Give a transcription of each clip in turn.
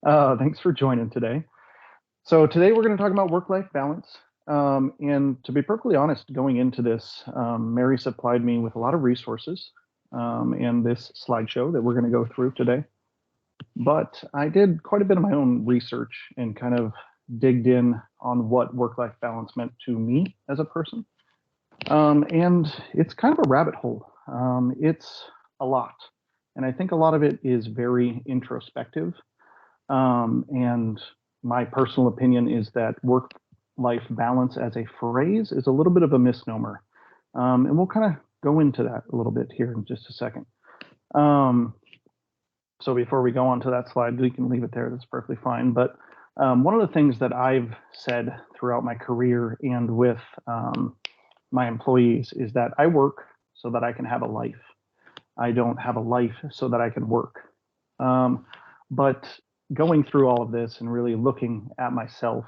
Thanks for joining today. So today we're going to talk about work-life balance. And to be perfectly honest, going into this, Mary supplied me with a lot of resources and this slideshow that we're going to go through today. But I did quite a bit of my own research and kind of digged in on what work-life balance meant to me as a person. And it's kind of a rabbit hole. It's a lot. And I think a lot of it is very introspective. And my personal opinion is that work life balance as a phrase is a little bit of a misnomer. And we'll kind of go into that a little bit here in just a second. Um, so before we go on to that slide, we can leave it there. That's perfectly fine. But one of the things that I've said throughout my career and with my employees is that I work so that I can have a life. I don't have a life so that I can work. But going through all of this and really looking at myself,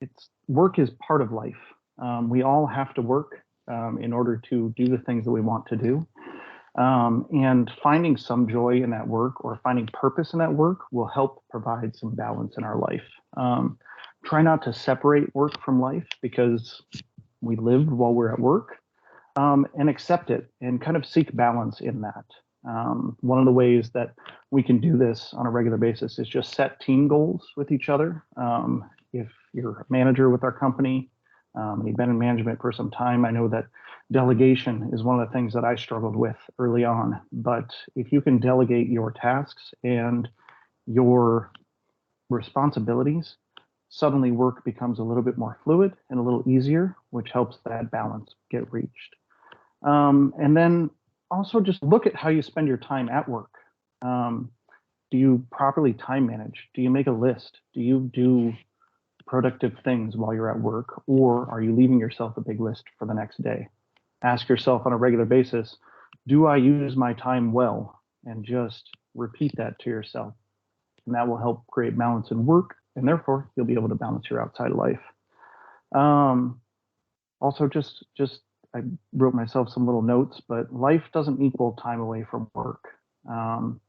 it's work is part of life. We all have to work in order to do the things that we want to do. And finding some joy in that work or finding purpose in that work will help provide some balance in our life. Try not to separate work from life because we live while we're at work, and accept it and kind of seek balance in that. One of the ways that we can do this on a regular basis is just set team goals with each other. If you're a manager with our company, and you've been in management for some time, I know that delegation is one of the things that I struggled with early on. But if you can delegate your tasks and your responsibilities, suddenly work becomes a little bit more fluid and a little easier, which helps that balance get reached. And then also just look at how you spend your time at work. Um, do you properly time manage? Do you make a list? Do you do productive things while you're at work, or are you leaving yourself a big list for the next day? Ask yourself on a regular basis, do I use my time well? And just repeat that to yourself. And that will help create balance in work, and therefore you'll be able to balance your outside life. Um, Also, just I wrote myself some little notes, but life doesn't equal time away from work. Um,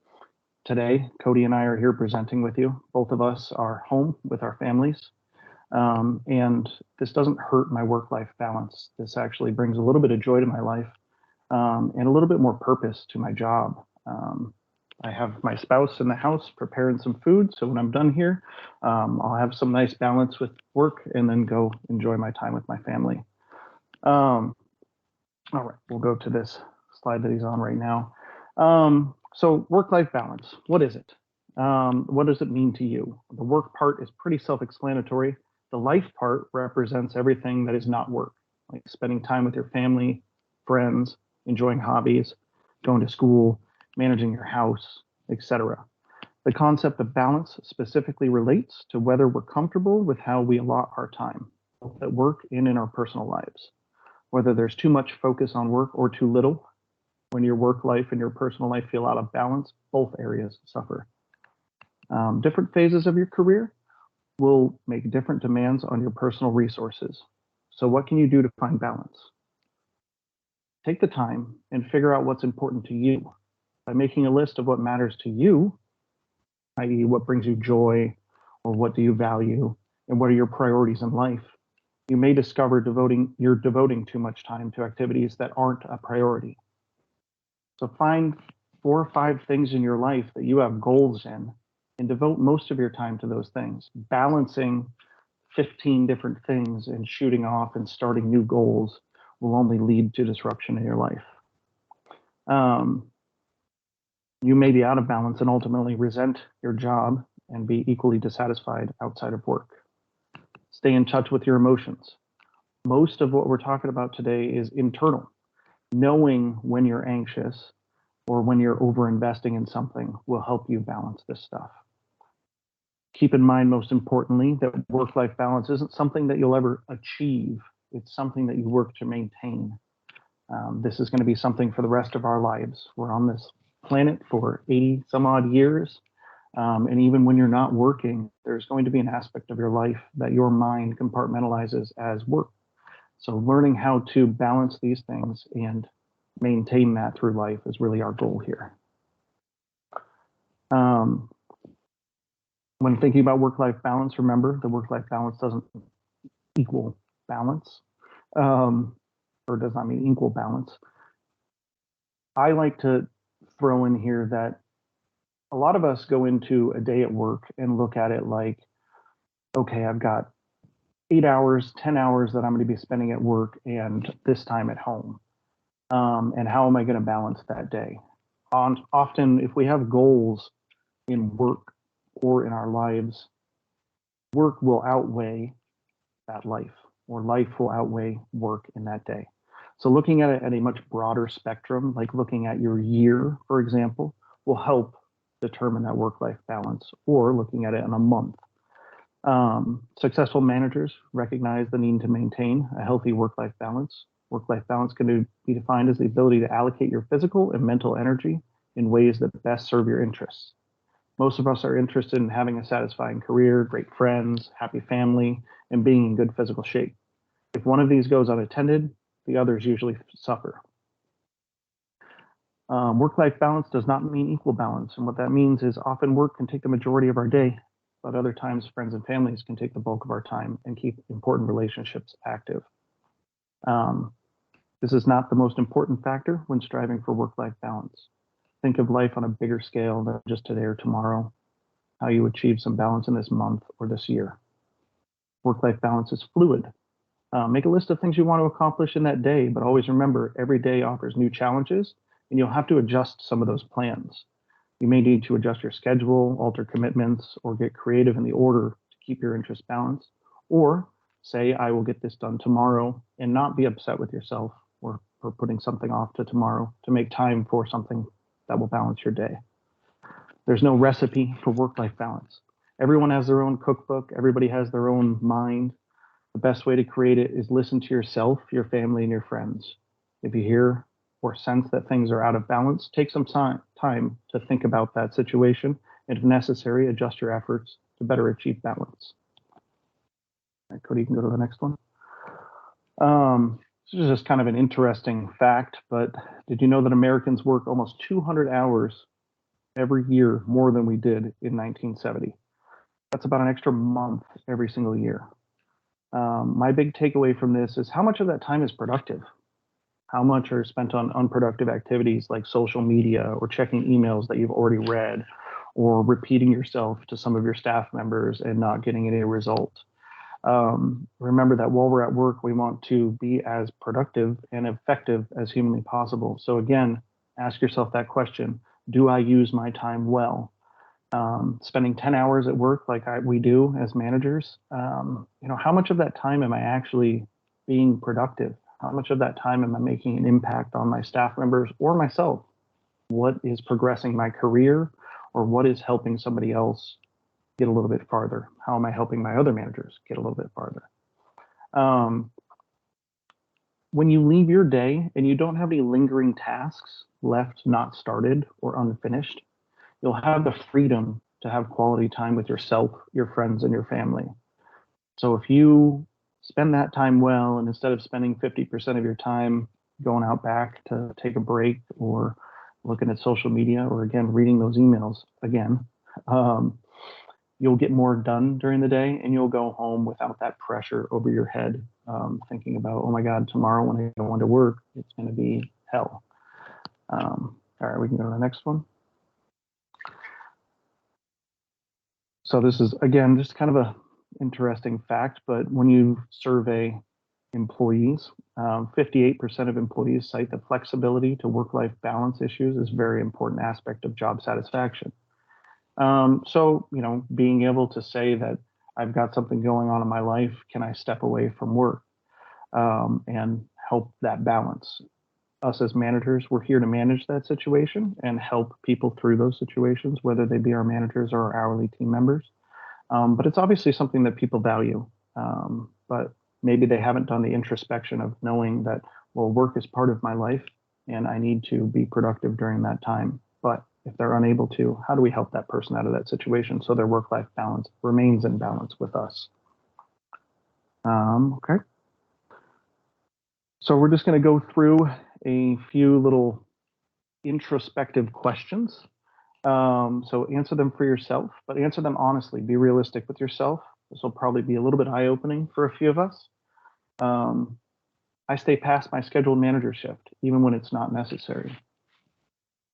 Today, Cody and I are here presenting with you. Both of us are home with our families. And this doesn't hurt my work life balance. This actually brings a little bit of joy to my life, and a little bit more purpose to my job. I have my spouse in the house preparing some food. So when I'm done here, I'll have some nice balance with work and then go enjoy my time with my family. Um, all right, we'll go to this slide that he's on right now. So work-life balance, what is it? What does it mean to you? The work part is pretty self-explanatory. The life part represents everything that is not work, like spending time with your family, friends, enjoying hobbies, going to school, managing your house, etc. The concept of balance specifically relates to whether we're comfortable with how we allot our time, both at work and in our personal lives. Whether there's too much focus on work or too little, when your work life and your personal life feel out of balance, both areas suffer. Different phases of your career will make different demands on your personal resources. So, what can you do to find balance? Take the time and figure out what's important to you. By making a list of what matters to you, i.e., what brings you joy or what do you value and what are your priorities in life, you may discover you're devoting too much time to activities that aren't a priority. So find 4 or 5 things in your life that you have goals in and devote most of your time to those things. Balancing 15 different things and shooting off and starting new goals will only lead to disruption in your life. Um, you may be out of balance and ultimately resent your job and be equally dissatisfied outside of work. Stay in touch with your emotions. Most of what we're talking about today is internal. Knowing when you're anxious or when you're over investing in something will help you balance this stuff. Keep in mind, most importantly, that work life balance isn't something that you'll ever achieve, it's something that you work to maintain. This is going to be something for the rest of our lives. We're on this planet for 80 some odd years. And even when you're not working, there's going to be an aspect of your life that your mind compartmentalizes as work. So learning how to balance these things and maintain that through life is really our goal here. Um, When thinking about work-life balance, remember the work-life balance doesn't equal balance, um, or does not mean equal balance. I like to throw in here that a lot of us go into a day at work and look at it like, okay, I've got 8 hours, 10 hours that I'm going to be spending at work and this time at home. And how am I going to balance that day? Often, if we have goals in work or in our lives, work will outweigh that life, or life will outweigh work in that day. So, looking at it at a much broader spectrum, like looking at your year, for example, will help determine that work life balance, or looking at it in a month. Successful managers recognize the need to maintain a healthy work life balance. Work life balance can be defined as the ability to allocate your physical and mental energy in ways that best serve your interests. Most of us are interested in having a satisfying career, great friends, happy family, and being in good physical shape. If one of these goes unattended, the others usually suffer. Work life balance does not mean equal balance. And what that means is often work can take the majority of our day, but other times friends and families can take the bulk of our time and keep important relationships active. Um, this is not the most important factor when striving for work life balance. Think of life on a bigger scale than just today or tomorrow, how you achieve some balance in this month or this year. Work life balance is fluid. Make a list of things you want to accomplish in that day, but always remember every day offers new challenges and you'll have to adjust some of those plans. You may need to adjust your schedule, alter commitments, or get creative in the order to keep your interests balanced. Or say, I will get this done tomorrow and not be upset with yourself or for putting something off to tomorrow to make time for something that will balance your day. There's no recipe for work life balance. Everyone has their own cookbook, everybody has their own mind. The best way to create it is listen to yourself, your family, and your friends. If you hear or sense that things are out of balance, take some time to think about that situation, and if necessary, adjust your efforts to better achieve balance. All right, Cody, you can go to the next one. This is just kind of an interesting fact, but did you know that Americans work almost 200 hours every year more than we did in 1970? That's about an extra month every single year. My big takeaway from this is how much of that time is productive? How much are spent on unproductive activities like social media or checking emails that you've already read or repeating yourself to some of your staff members and not getting any result? Remember that while we're at work, we want to be as productive and effective as humanly possible. So again, ask yourself that question. Do I use my time well? Spending 10 hours at work like we do as managers, how much of that time am I actually being productive? How much of that time am I making an impact on my staff members or myself? What is progressing my career, or what is helping somebody else get a little bit farther? How am I helping my other managers get a little bit farther? When you leave your day and you don't have any lingering tasks left not started or unfinished, you'll have the freedom to have quality time with yourself, your friends, and your family. So if you spend that time well, and instead of spending 50% of your time going out back to take a break or looking at social media or again reading those emails again, you'll get more done during the day and you'll go home without that pressure over your head, thinking about, oh my God, tomorrow when I go into work, it's going to be hell. All right, we can go to the next one. So this is, again, just kind of a interesting fact, but when you survey employees, 58% of employees cite the flexibility to work-life balance issues as a very important aspect of job satisfaction. So, being able to say that I've got something going on in my life, can I step away from work and help that balance? Us as managers, we're here to manage that situation and help people through those situations, whether they be our managers or our hourly team members. But it's obviously something that people value. But maybe they haven't done the introspection of knowing that, well, work is part of my life and I need to be productive during that time. But if they're unable to, how do we help that person out of that situation so their work-life balance remains in balance with us? Okay. So we're just going to go through a few little introspective questions. So answer them for yourself, but answer them honestly. Be realistic with yourself. This will probably be a little bit eye-opening for a few of us. Um, I stay past my scheduled manager shift, even when it's not necessary.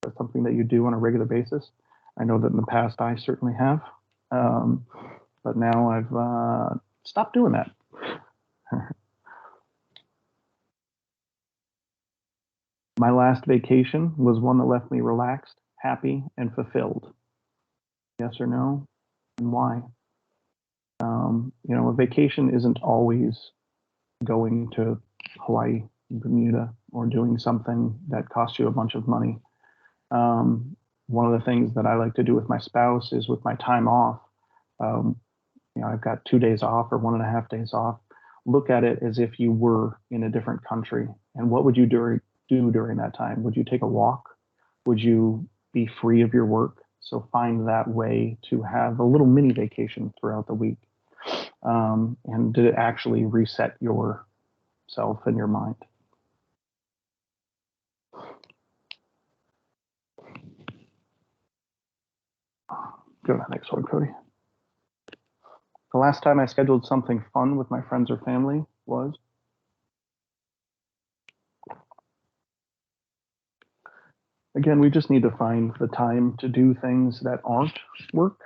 That's something that you do on a regular basis. I know that in the past I certainly have, um, but now I've stopped doing that. My last vacation was one that left me relaxed, happy, and fulfilled. Yes or no, and why? A vacation isn't always going to Hawaii, Bermuda, or doing something that costs you a bunch of money. Um, One of the things that I like to do with my spouse is with my time off. Um, I've got 2 days off or 1.5 days off. Look at it as if you were in a different country. And what would you do during that time? Would you take a walk? Would you be free of your work? So find that way to have a little mini vacation throughout the week, and to actually reset yourself and your mind. Go to the next one, Cody. The last time I scheduled something fun with my friends or family was, again, we just need to find the time to do things that aren't work.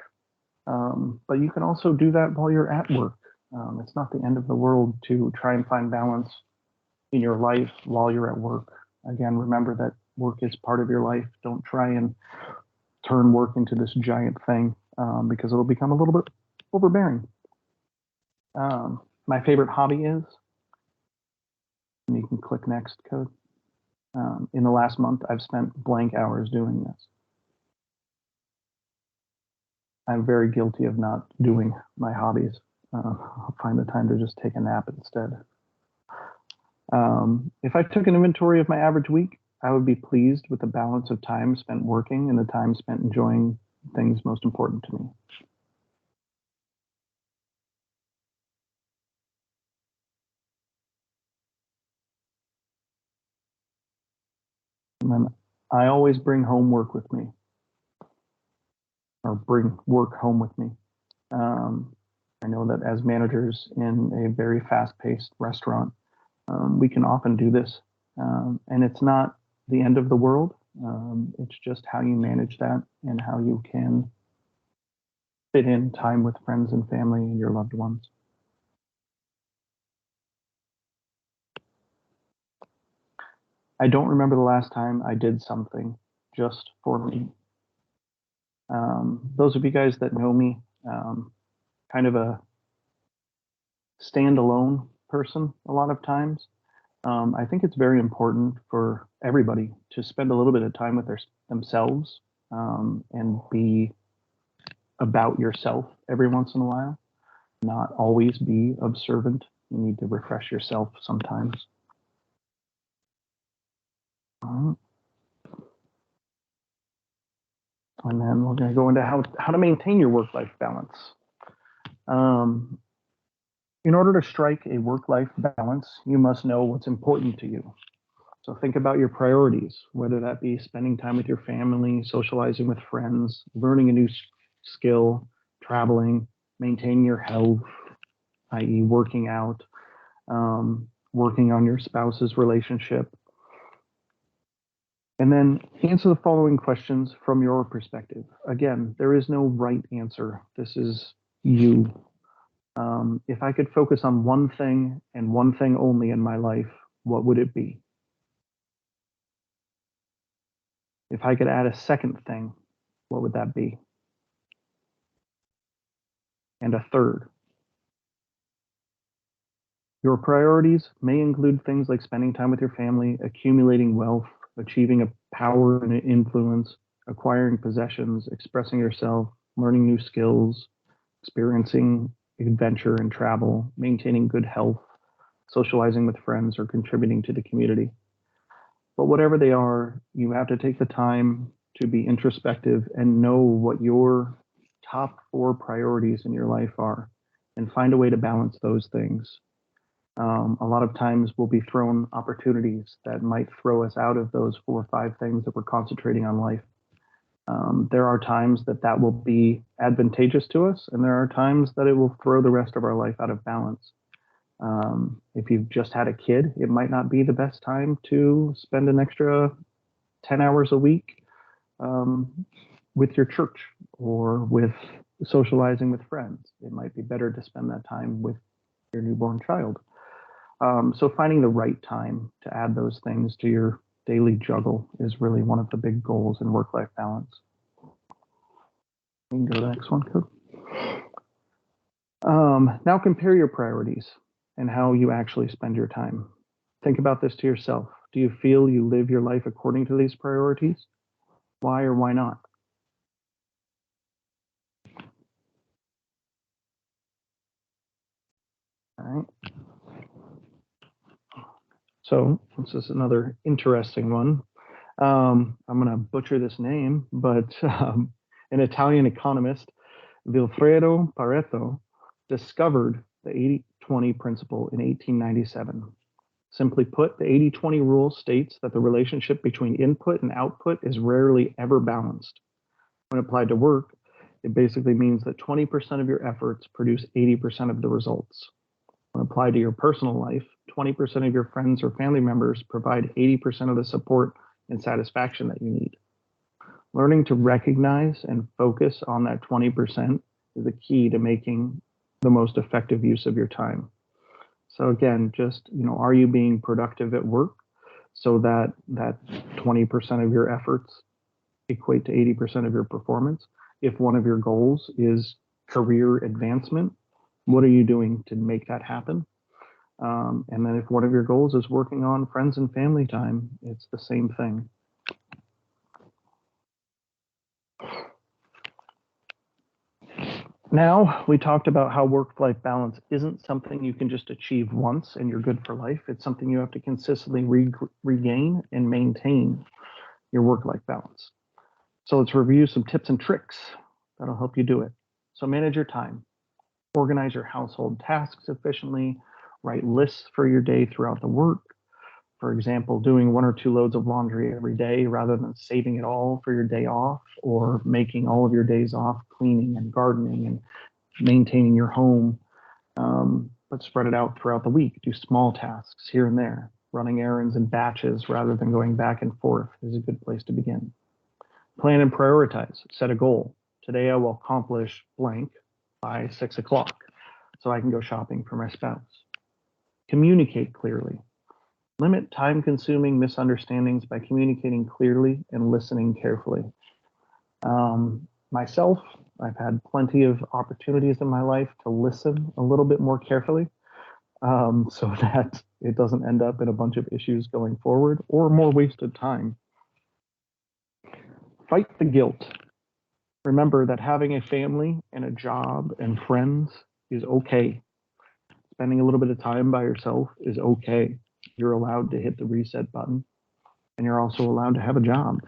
But you can also do that while you're at work. It's not the end of the world to try and find balance in your life while you're at work. Again, remember that work is part of your life. Don't try and turn work into this giant thing, because it'll become a little bit overbearing. My favorite hobby is, and you can click next code. In the last month, I've spent blank hours doing this. I'm very guilty of not doing my hobbies. I'll find the time to just take a nap instead. If I took an inventory of my average week, I would be pleased with the balance of time spent working and the time spent enjoying things most important to me. And then I always bring homework with me, or bring work home with me. Um, I know that as managers in a very fast-paced restaurant, we can often do this, and it's not the end of the world. It's just how you manage that and how you can fit in time with friends and family and your loved ones. I don't remember the last time I did something just for me. Those of you guys that know me, kind of a standalone person a lot of times. I think it's very important for everybody to spend a little bit of time with themselves, and be about yourself every once in a while, not always be observant. You need to refresh yourself sometimes. Uh, and then we're going to go into how to maintain your work-life balance. Um, in order to strike a work-life balance, you must know what's important to you. So think about your priorities, whether that be spending time with your family, socializing with friends, learning a new skill, traveling, maintaining your health, i.e., working out, working on your spouse's relationship. And then answer the following questions from your perspective. Again, there is no right answer. This is you. If I could focus on one thing and one thing only in my life, what would it be? If I could add a second thing, what would that be? And a third. Your priorities may include things like spending time with your family, accumulating wealth, achieving a power and influence, acquiring possessions, expressing yourself, learning new skills, experiencing adventure and travel, maintaining good health, socializing with friends, or contributing to the community. But whatever they are, you have to take the time to be introspective and know what your top four priorities in your life are, and find a way to balance those things. A lot of times we'll be thrown opportunities that might throw us out of those 4 or 5 things that we're concentrating on life. There are times that that will be advantageous to us, and there are times that it will throw the rest of our life out of balance. If you've just had a kid, it might not be the best time to spend an extra 10 hours a week um, with your church or with socializing with friends. It might be better to spend that time with your newborn child. So finding the right time to add those things to your daily juggle is really one of the big goals in work-life balance. We can go to the next one, Coach. Now compare your priorities and how you actually spend your time. Think about this to yourself. Do you feel you live your life according to these priorities? Why or why not? All right. So this is another interesting one. I'm going to butcher this name, but an Italian economist, Vilfredo Pareto, discovered the 80-20 principle in 1897. Simply put, the 80-20 rule states that the relationship between input and output is rarely ever balanced. When applied to work, it basically means that 20% of your efforts produce 80% of the results. When applied to your personal life, 20% of your friends or family members provide 80% of the support and satisfaction that you need. Learning to recognize and focus on that 20% is the key to making the most effective use of your time. So again, just, are you being productive at work so that 20% of your efforts equate to 80% of your performance? If one of your goals is career advancement, what are you doing to make that happen? And then if one of your goals is working on friends and family time, it's the same thing. Now, we talked about how work-life balance isn't something you can just achieve once and you're good for life. It's something you have to consistently regain and maintain your work-life balance. So let's review some tips and tricks that'll help you do it. So manage your time, organize your household tasks efficiently, write lists for your day throughout the work. For example, doing 1 or 2 loads of laundry every day rather than saving it all for your day off, or making all of your days off cleaning and gardening and maintaining your home. But spread it out throughout the week. Do small tasks here and there. Running errands in batches rather than going back and forth is a good place to begin. Plan and prioritize. Set a goal. Today I will accomplish blank by 6 o'clock so I can go shopping for my spouse. Communicate clearly. Limit time-consuming misunderstandings by communicating clearly and listening carefully. Myself, I've had plenty of opportunities in my life to listen a little bit more carefully, so that it doesn't end up in a bunch of issues going forward or more wasted time. Fight the guilt. Remember that having a family and a job and friends is okay. Spending a little bit of time by yourself is okay. You're allowed to hit the reset button, and you're also allowed to have a job.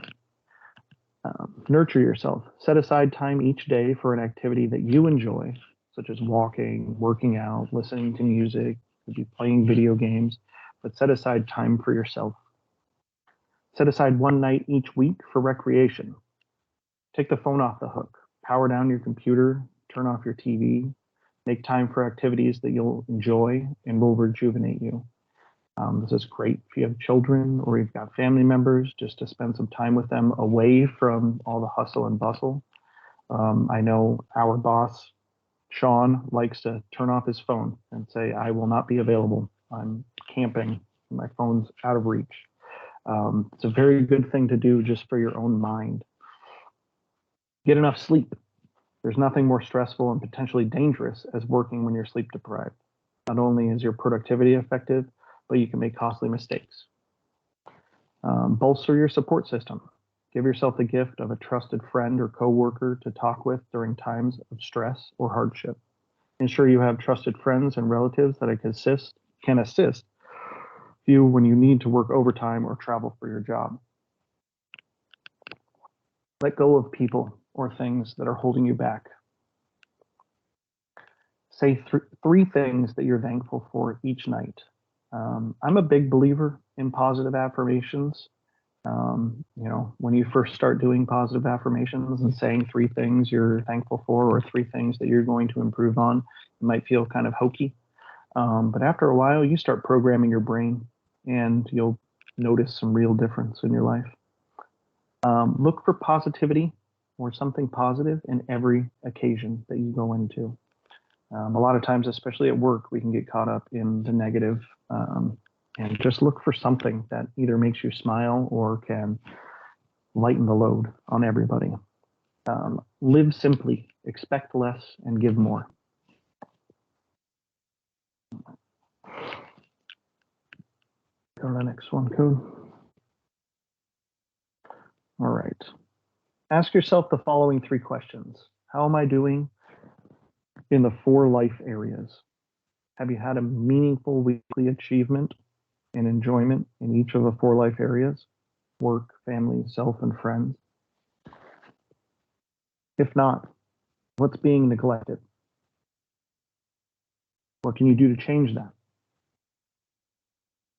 Nurture yourself. Set aside time each day for an activity that you enjoy, such as walking, working out, listening to music, could be playing video games, but set aside time for yourself. Set aside one night each week for recreation. Take the phone off the hook, power down your computer, turn off your TV, make time for activities that you'll enjoy and will rejuvenate you. This is great if you have children or you've got family members, just to spend some time with them away from all the hustle and bustle. I know our boss, Sean, likes to turn off his phone and say, I will not be available. I'm camping. My phone's out of reach. It's a very good thing to do just for your own mind. Get enough sleep. There's nothing more stressful and potentially dangerous as working when you're sleep deprived. Not only is your productivity effective, but you can make costly mistakes. Bolster your support system. Give yourself the gift of a trusted friend or coworker to talk with during times of stress or hardship. Ensure you have trusted friends and relatives that can assist you when you need to work overtime or travel for your job. Let go of people or things that are holding you back. Say 3 things that you're thankful for each night. I'm a big believer in positive affirmations, When you first start doing positive affirmations and saying 3 things you're thankful for or 3 things that you're going to improve on, it might feel kind of hokey. But after a while, you start programming your brain and you'll notice some real difference in your life. Look for positivity or something positive in every occasion that you go into. A lot of times, especially at work, we can get caught up in the negative, and just look for something that either makes you smile or can lighten the load on everybody. Live simply, expect less, and give more. Go to the next one, Code. All right. Ask yourself the following 3 questions. How am I doing in the 4 life areas? Have you had a meaningful weekly achievement and enjoyment in each of the 4 life areas? Work, family, self, and friends. If not, what's being neglected? What can you do to change that?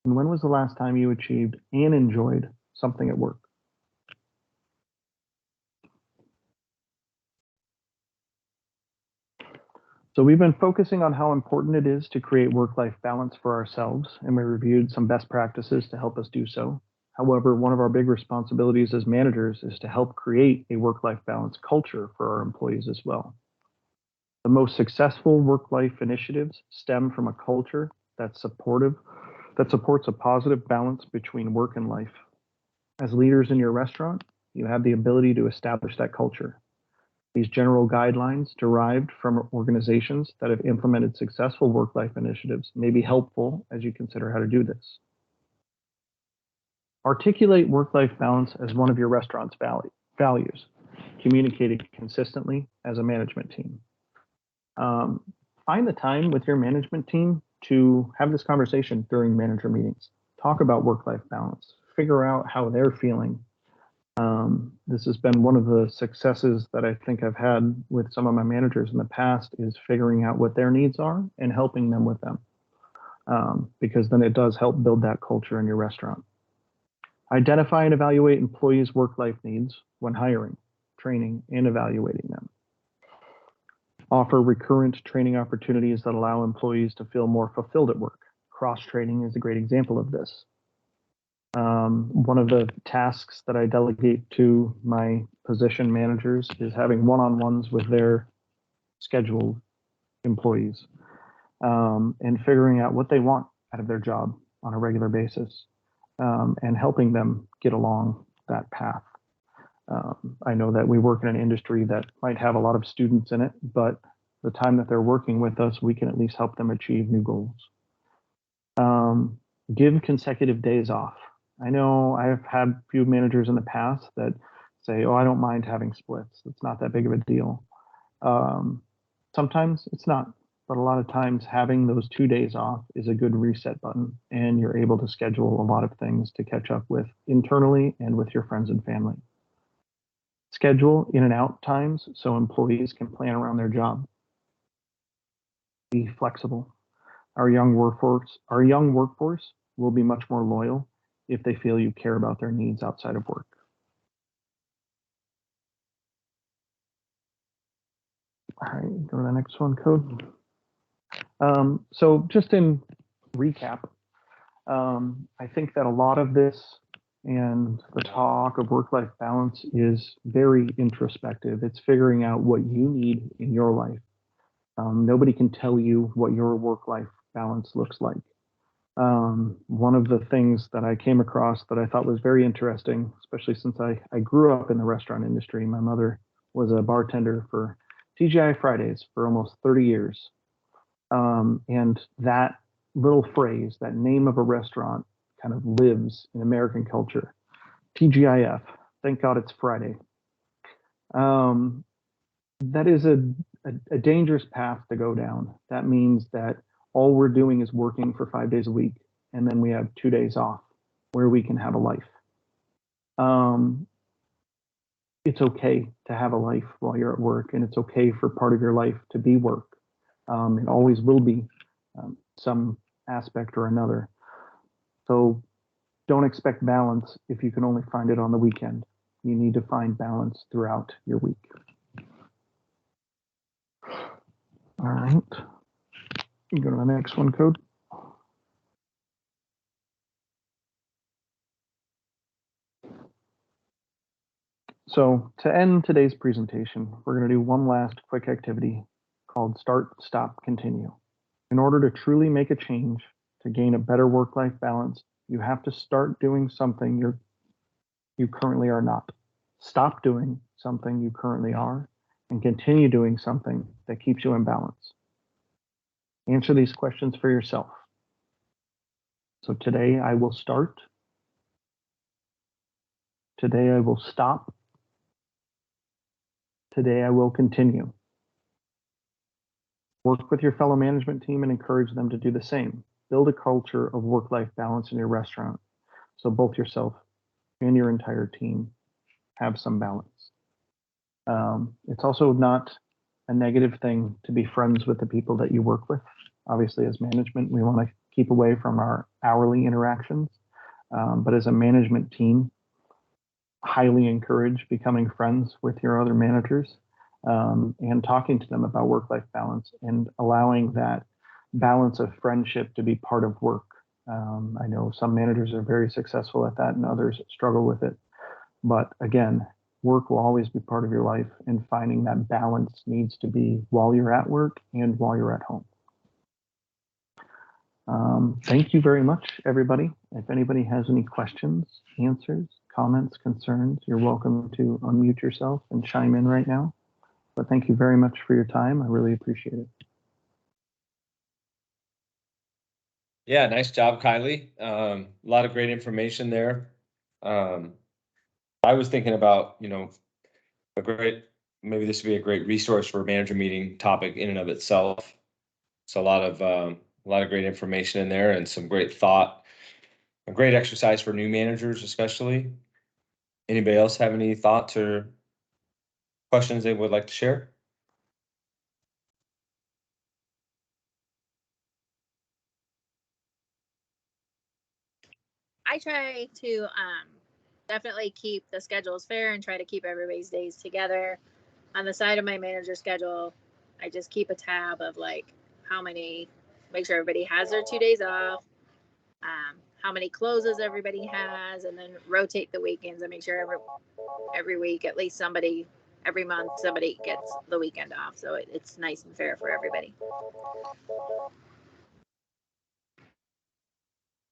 And when was the last time you achieved and enjoyed something at work? So we've been focusing on how important it is to create work-life balance for ourselves, and we reviewed some best practices to help us do so. However, one of our big responsibilities as managers is to help create a work-life balance culture for our employees as well. The most successful work-life initiatives stem from a culture that's supportive, that supports a positive balance between work and life. As leaders in your restaurant, you have the ability to establish that culture. These general guidelines derived from organizations that have implemented successful work-life initiatives may be helpful as you consider how to do this. Articulate work-life balance as one of your restaurant's values, communicated consistently as a management team. Find the time with your management team to have this conversation during manager meetings. Talk about work-life balance. Figure out how they're feeling. This has been one of the successes that I think I've had with some of my managers in the past is figuring out what their needs are and helping them with them, because then it does help build that culture in your restaurant. Identify and evaluate employees' work-life needs when hiring, training, and evaluating them. Offer recurrent training opportunities that allow employees to feel more fulfilled at work. Cross-training is a great example of this. One of the tasks that I delegate to my position managers is having one-on-ones with their scheduled employees, and figuring out what they want out of their job on a regular basis, and helping them get along that path. I know that we work in an industry that might have a lot of students in it, but the time that they're working with us, we can at least help them achieve new goals. Give consecutive days off. I know I've had a few managers in the past that say, oh, I don't mind having splits. It's not that big of a deal. Sometimes it's not, but a lot of times having those 2 days off is a good reset button, and you're able to schedule a lot of things to catch up with internally and with your friends and family. Schedule in and out times so employees can plan around their job. Be flexible. Our young workforce will be much more loyal if they feel you care about their needs outside of work. All right, go to the next one, Code. So just in recap, I think that a lot of this and the talk of work-life balance is very introspective. It's figuring out what you need in your life. Nobody can tell you what your work-life balance looks like. One of the things that I came across that I thought was very interesting, especially since I grew up in the restaurant industry. My mother was a bartender for TGI Fridays for almost 30 years. And that little phrase, that name of a restaurant, kind of lives in American culture. TGIF, thank God it's Friday. That is a dangerous path to go down. That means that all we're doing is working for 5 days a week, and then we have 2 days off where we can have a life. It's okay to have a life while you're at work, and it's okay for part of your life to be work. It always will be some aspect or another. So don't expect balance if you can only find it on the weekend. You need to find balance throughout your week. All right. You go to the next one, Code. So to end today's presentation, we're going to do one last quick activity called Start, Stop, Continue. In order to truly make a change, to gain a better work-life balance, you have to start doing something you currently are not. Stop doing something you currently are, and continue doing something that keeps you in balance. Answer these questions for yourself. So today I will start. Today I will stop. Today I will continue. Work with your fellow management team and encourage them to do the same. Build a culture of work-life balance in your restaurant so both yourself and your entire team have some balance. It's also not a negative thing to be friends with the people that you work with. Obviously, as management, we want to keep away from our hourly interactions. But as a management team, highly encourage becoming friends with your other managers and talking to them about work-life balance and allowing that balance of friendship to be part of work. I know some managers are very successful at that and others struggle with it. But again, work will always be part of your life, and finding that balance needs to be while you're at work and while you're at home. Thank you very much, everybody. If anybody has any questions, answers, comments, concerns, you're welcome to unmute yourself and chime in right now. But thank you very much for your time. I really appreciate it. Yeah, nice job, Kylie. A lot of great information there. I was thinking about, maybe this would be a great resource for a manager meeting topic in and of itself. It's a lot of great information in there and some great thought, a great exercise for new managers, especially. Anybody else have any thoughts or questions they would like to share? I try to definitely keep the schedules fair and try to keep everybody's days together. On the side of my manager schedule, I just keep a tab of like make sure everybody has their 2 days off, how many closes everybody has, and then rotate the weekends and make sure every week, at least every month, somebody gets the weekend off. So it's nice and fair for everybody.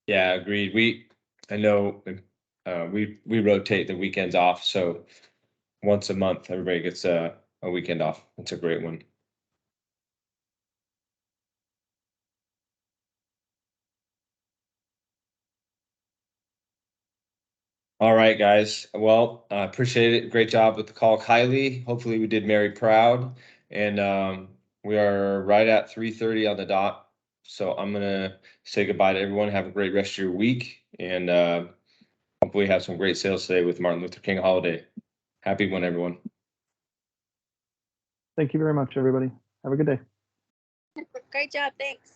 Yeah, agreed. I know we rotate the weekends off, so once a month everybody gets a weekend off. That's a great one. All right, guys. Well, I appreciate it. Great job with the call, Kylie. Hopefully we did Mary proud. And we are right at 3:30 on the dot. So I'm gonna say goodbye to everyone. Have a great rest of your week, and hopefully have some great sales today with Martin Luther King holiday. Happy one, everyone. Thank you very much, everybody. Have a good day. Great job. Thanks.